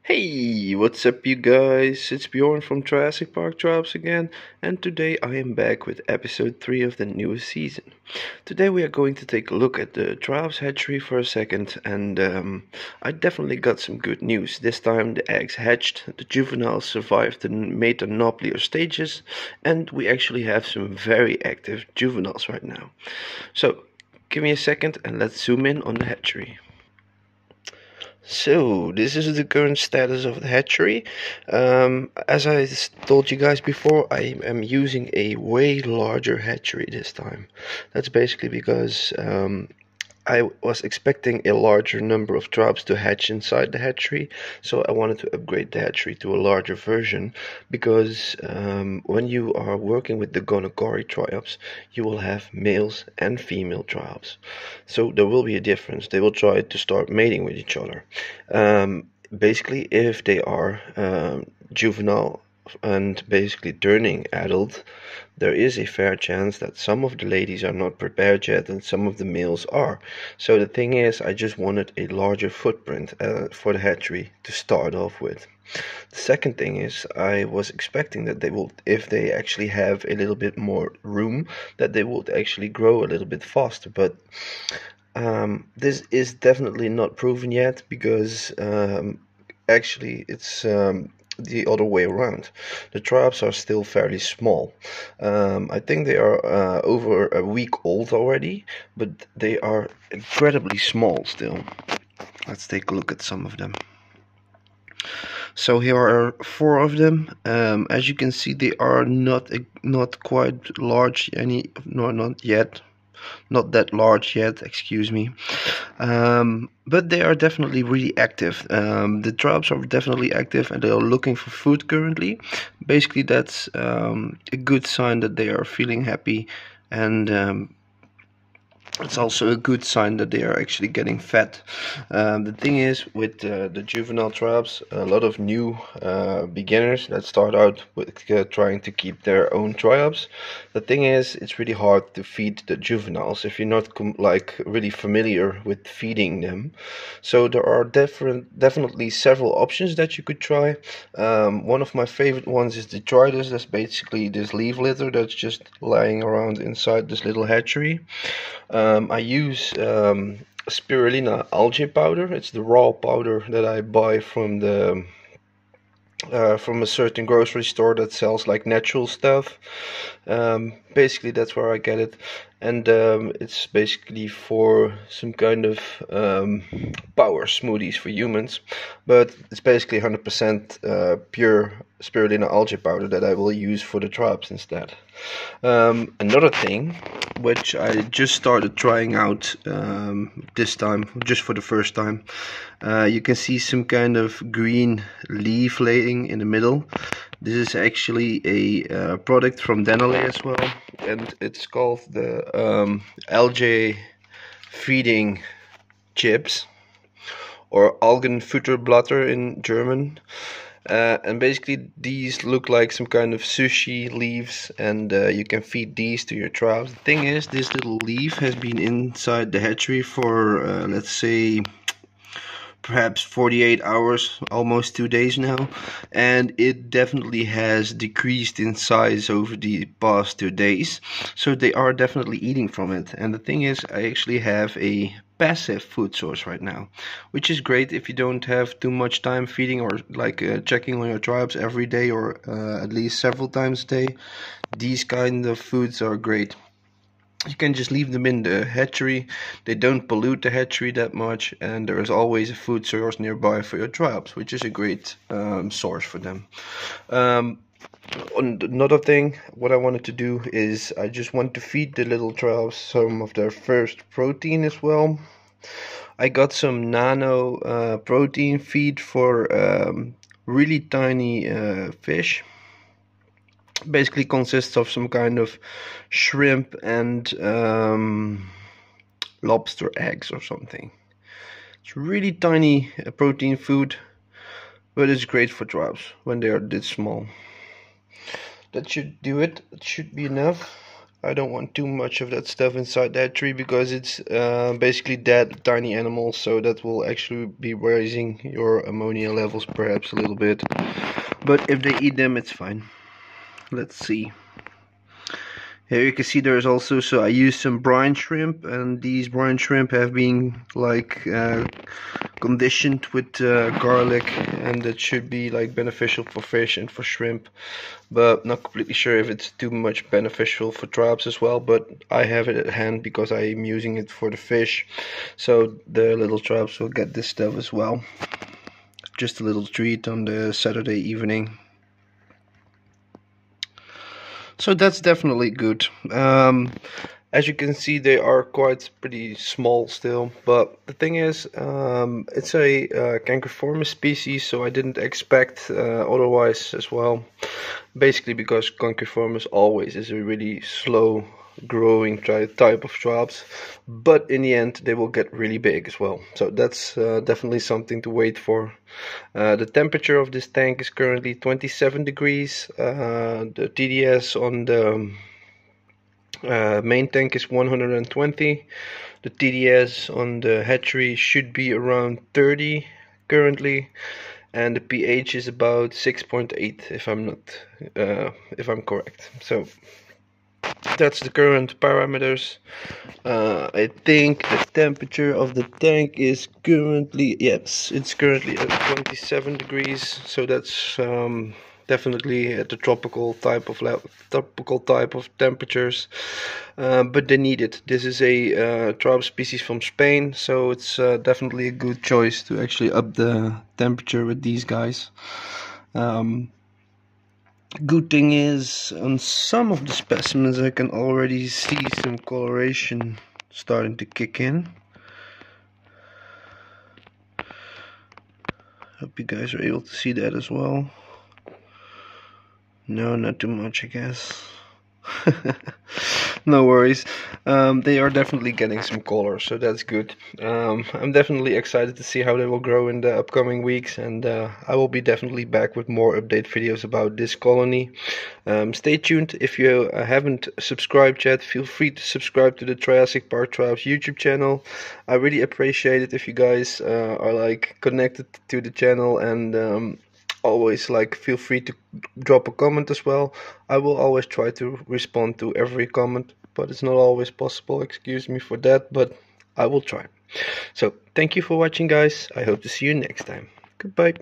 Hey, what's up, you guys? It's Bjorn from Jurassic Park Triops again, and today I am back with episode 3 of the newest season. Today we are going to take a look at the Triops hatchery for a second, and I definitely got some good news. This time the eggs hatched, the juveniles survived the meta-nuclear stages, and we actually have some very active juveniles right now. So, give me a second and let's zoom in on the hatchery. So, this is the current status of the hatchery. As I told you guys before, I am using a way larger hatchery this time. That's basically because I was expecting a larger number of triops to hatch inside the hatchery, so I wanted to upgrade the hatchery to a larger version because when you are working with the gonocori triops, you will have males and female triops. So there will be a difference. They will try to start mating with each other. Basically, if they are juvenile and basically turning adult, there is a fair chance that some of the ladies are not prepared yet and some of the males are. So the thing is, I just wanted a larger footprint for the hatchery to start off with. The second thing is, I was expecting that they will, if they actually have a little bit more room, that they would actually grow a little bit faster. But this is definitely not proven yet because actually it's the other way around. The triops are still fairly small. I think they are over a week old already, but they are incredibly small still. Let's take a look at some of them. So here are four of them. As you can see, they are not quite large, not yet. Not that large yet, excuse me. But they are definitely really active. The triops are definitely active and they are looking for food currently. Basically, that's a good sign that they are feeling happy, and it's also a good sign that they are actually getting fed. The thing is, with the juvenile triops, a lot of new beginners that start out with trying to keep their own triops. The thing is, it's really hard to feed the juveniles if you're not like really familiar with feeding them. So there are definitely several options that you could try. One of my favorite ones is the Detritus. That's basically this leaf litter that's just lying around inside this little hatchery. I use spirulina algae powder. It's the raw powder that I buy from a certain grocery store that sells like natural stuff. Basically, that's where I get it, and it's basically for some kind of power smoothies for humans. But it's basically 100% pure spirulina algae powder that I will use for the triops instead. Another thing which I just started trying out this time, just for the first time. You can see some kind of green leaf laying in the middle. This is actually a product from Denali as well, and it's called the algae feeding chips, or Algenfutterblätter in German. And basically these look like some kind of sushi leaves, and you can feed these to your triops. The thing is, this little leaf has been inside the hatchery for let's say perhaps 48 hours, almost 2 days now, and it definitely has decreased in size over the past 2 days, so they are definitely eating from it. And the thing is, I actually have a passive food source right now, which is great if you don't have too much time feeding or like checking on your triops every day, or at least several times a day. These kind of foods are great. You can just leave them in the hatchery. They don't pollute the hatchery that much, and there is always a food source nearby for your triops, which is a great source for them. Another thing, what I wanted to do is I just want to feed the little triops some of their first protein as well. I got some nano protein feed for really tiny fish. Basically consists of some kind of shrimp and lobster eggs or something. It's really tiny protein food, but it's great for triops when they are this small. That should do it. It should be enough. I don't want too much of that stuff inside that tree because it's basically dead tiny animals, so that will actually be raising your ammonia levels perhaps a little bit. But if they eat them, it's fine. Let's see. Here you can see there's also, so I used some brine shrimp, and these brine shrimp have been like conditioned with garlic, and that should be like beneficial for fish and for shrimp, but not completely sure if it's too much beneficial for triops as well. But I have it at hand because I'm using it for the fish, so the little triops will get this stuff as well. Just a little treat on the Saturday evening. So that's definitely good. As you can see, they are quite pretty small still, but the thing is, it's a Cancriformis species, so I didn't expect otherwise as well. Basically because Cancriformis always is a really slow growing type of triops, but in the end they will get really big as well, so that's definitely something to wait for. The temperature of this tank is currently 27 degrees. The TDS on the main tank is 120. The TDS on the hatchery should be around 30 currently, and the pH is about 6.8 if I'm correct. So that's the current parameters. I think the temperature of the tank is currently, yes, it's currently at 27 degrees, so that's definitely at the tropical type of temperatures, but they need it. This is a Triops species from Spain, so it's definitely a good choice to actually up the temperature with these guys. Good thing is, on some of the specimens I can already see some coloration starting to kick in. Hope you guys are able to see that as well. No, not too much, I guess. No worries. They are definitely getting some color, so that's good. I'm definitely excited to see how they will grow in the upcoming weeks, and I will be definitely back with more update videos about this colony. Stay tuned. If you haven't subscribed yet, feel free to subscribe to the Triassic Park Triops YouTube channel. I really appreciate it if you guys are like connected to the channel, and always like feel free to drop a comment as well. I will always try to respond to every comment, but it's not always possible, excuse me for that, but I will try. So thank you for watching, guys. I hope to see you next time. Goodbye.